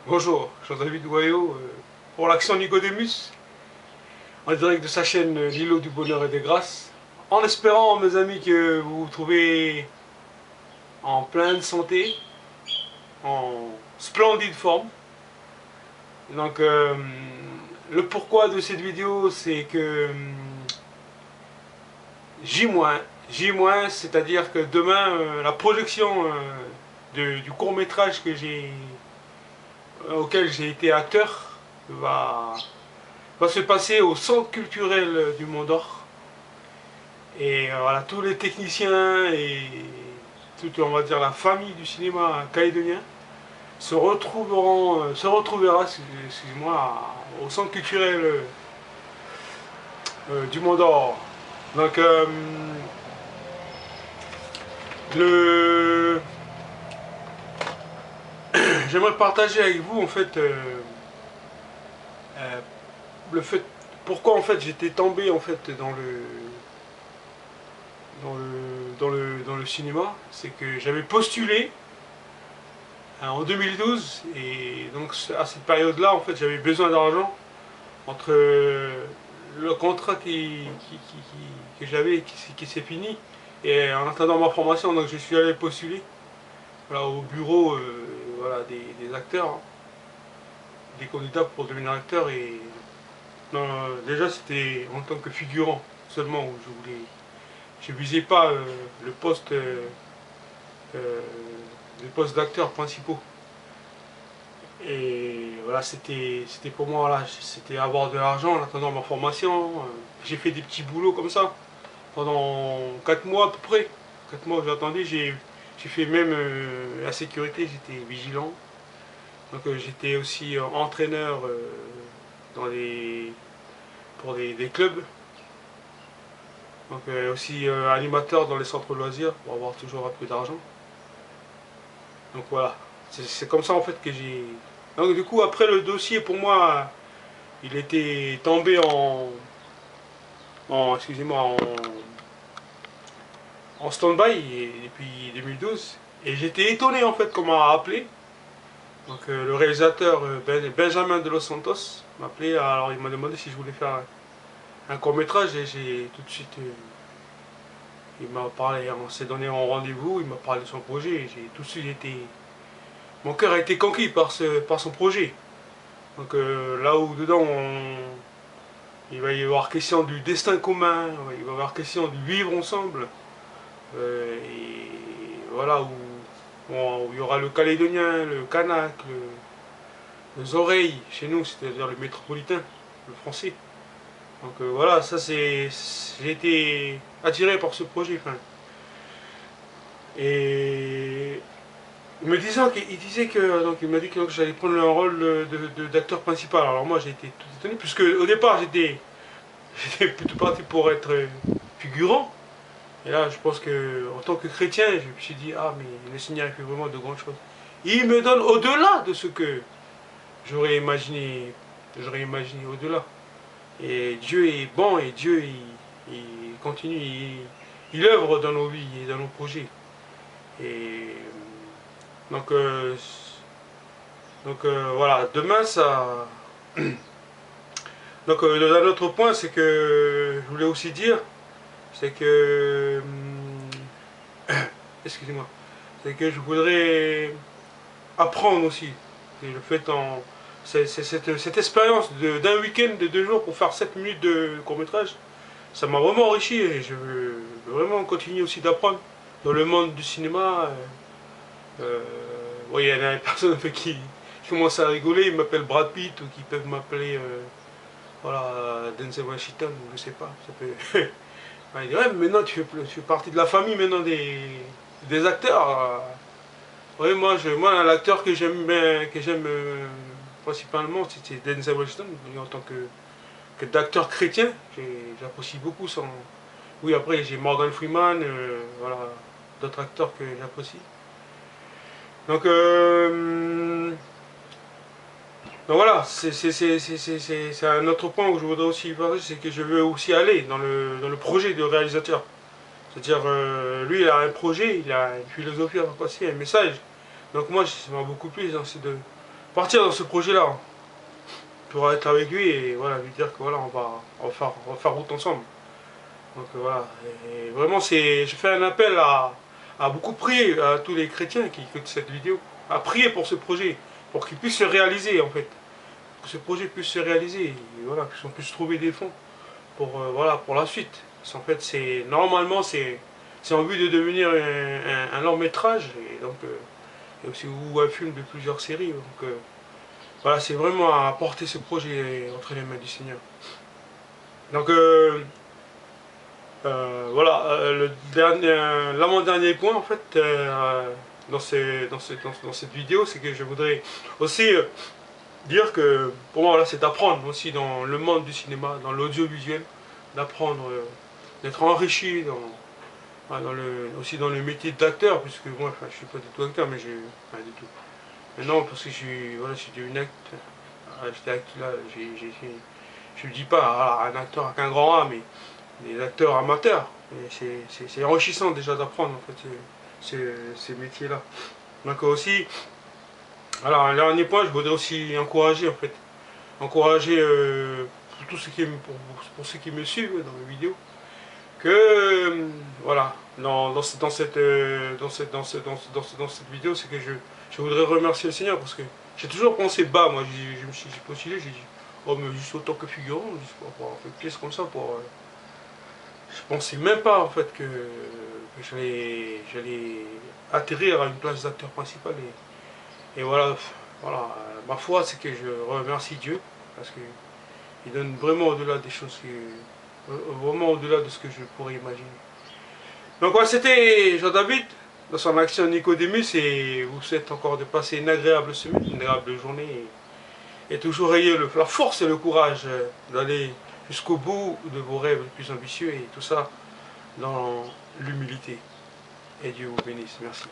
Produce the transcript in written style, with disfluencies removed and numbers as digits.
Bonjour, je suis David Goyot pour l'action Nicodemus, en direct de sa chaîne L'îlot du bonheur et des grâces. En espérant, mes amis, que vous vous trouvez en pleine santé, en splendide forme. Donc, le pourquoi de cette vidéo, c'est que J-, J-, c'est-à-dire que demain, la projection du court-métrage auquel j'ai été acteur va se passer au Centre culturel du Mont d'Or. Et voilà, tous les techniciens et toute, on va dire, la famille du cinéma calédonien se retrouvera, excusez-moi, au Centre culturel du Mont d'Or. Donc, le... j'aimerais partager avec vous, en fait, euh, le fait, pourquoi, en fait, j'étais tombé, en fait, dans le cinéma. C'est que j'avais postulé en 2012, et donc à cette période-là, en fait, j'avais besoin d'argent entre le contrat que j'avais qui s'est fini, et en attendant ma formation, donc je suis allé postuler, voilà, au bureau, voilà, des acteurs, hein, des candidats pour devenir acteur. Et non, déjà c'était en tant que figurant seulement où je visais pas le poste euh, les postes d'acteurs principaux. Et voilà, c'était pour moi, voilà, c'était avoir de l'argent en attendant ma formation. J'ai fait des petits boulots comme ça pendant 4 mois à peu près. 4 mois, j'attendais, j'ai fait même la sécurité, j'étais vigilant. Donc j'étais aussi entraîneur dans pour des clubs. Donc aussi animateur dans les centres de loisirs pour avoir toujours un peu d'argent. Donc voilà, c'est comme ça en fait que j'ai... Donc du coup, après, le dossier pour moi, il était tombé excusez-moi, en stand-by depuis 2012. Et j'étais étonné en fait qu'on m'a appelé. Donc le réalisateur Benjamin de Los Santos m'a appelé. Alors il m'a demandé si je voulais faire un court métrage, et j'ai tout de suite... il m'a parlé, on s'est donné un rendez-vous, il m'a parlé de son projet, et j'ai tout de suite été... Mon cœur a été conquis par son projet. Donc là où dedans il va y avoir question du destin commun, il va y avoir question du vivre ensemble. Et voilà, où il y aura le calédonien, le kanak, les oreilles chez nous, c'est-à-dire le métropolitain, le français. Donc voilà, ça c'est... J'ai été attiré par ce projet. Enfin. Et il disait que... Donc il m'a dit que j'allais prendre le rôle d'acteur principal. Alors moi j'ai été tout étonné, puisque au départ j'étais plutôt parti pour être figurant. Et là, je pense que en tant que chrétien, je me suis dit, ah, mais le Seigneur a fait vraiment de grandes choses. Il me donne au-delà de ce que j'aurais imaginé, au-delà. Et Dieu est bon, et Dieu, il continue, il œuvre dans nos vies et dans nos projets. Et donc, voilà, demain, ça... Donc, un autre point, c'est que je voulais aussi dire, c'est que... excusez-moi, c'est que je voudrais apprendre aussi. Et le fait en... cette expérience d'un week-end de 2 jours pour faire 7 minutes de court-métrage, ça m'a vraiment enrichi, et je veux vraiment continuer aussi d'apprendre dans le monde du cinéma. Il y en a des personnes qui commencent à rigoler, ils m'appellent Brad Pitt, ou qui peuvent m'appeler voilà, Denzel Washington, ou je sais pas. Ça peut... ouais, ouais, mais maintenant tu fais partie de la famille maintenant des acteurs. Oui, moi l'acteur que j'aime principalement, c'est Denzel Washington, en tant que d'acteur chrétien. J'apprécie beaucoup son... Oui, après j'ai Morgan Freeman, voilà, d'autres acteurs que j'apprécie. Donc, donc voilà, c'est un autre point où je voudrais aussi parler, c'est que je veux aussi aller dans le projet de réalisateur. C'est-à-dire, lui, il a un projet, il a une philosophie à passer, un message. Donc moi, ça m'a beaucoup plu, hein, partir dans ce projet-là, pour être avec lui et voilà, lui dire que voilà, on va faire route ensemble. Donc voilà, et vraiment je fais un appel à beaucoup prier, à tous les chrétiens qui écoutent cette vidéo, à prier pour ce projet, pour qu'il puisse se réaliser en fait, que ce projet puisse se réaliser, et voilà, qu'on puisse trouver des fonds pour, voilà, pour la suite. Parce qu'en fait, normalement, c'est en vue de devenir un long métrage, et donc, et aussi, ou un film de plusieurs séries. Donc voilà, c'est vraiment à porter ce projet entre les mains du Seigneur. Donc voilà, l'avant-dernier point en fait dans cette vidéo, c'est que je voudrais aussi dire que pour moi voilà, c'est d'apprendre aussi dans le monde du cinéma, dans l'audiovisuel, d'apprendre, d'être enrichi aussi dans le métier d'acteur, puisque moi enfin, je suis pas du tout acteur, mais enfin, du tout. Mais non, parce que voilà, j'ai devenu acteur. J'étais acteur là, je ne dis pas un acteur avec un grand A, mais des acteurs amateurs. C'est enrichissant déjà d'apprendre en fait ces métiers-là. Donc aussi, alors un dernier point, je voudrais aussi encourager en fait, encourager pour tous ceux pour ceux qui me suivent dans mes vidéos, que voilà, dans cette vidéo, c'est que je voudrais remercier le Seigneur parce que j'ai toujours pensé bas, moi j'ai postulé, j'ai dit, oh mais juste autant que figurant, juste pour faire une pièce comme ça, je pensais même pas en fait que j'allais atterrir à une place d'acteur principal et voilà, voilà, ma foi c'est que je remercie Dieu parce qu'il donne vraiment au-delà des choses vraiment au-delà de ce que je pourrais imaginer. Donc voilà, c'était Jean-David dans son action Nicodémus et vous souhaite encore de passer une agréable semaine, une agréable journée et toujours ayez la force et le courage d'aller jusqu'au bout de vos rêves les plus ambitieux et tout ça dans l'humilité. Et Dieu vous bénisse. Merci.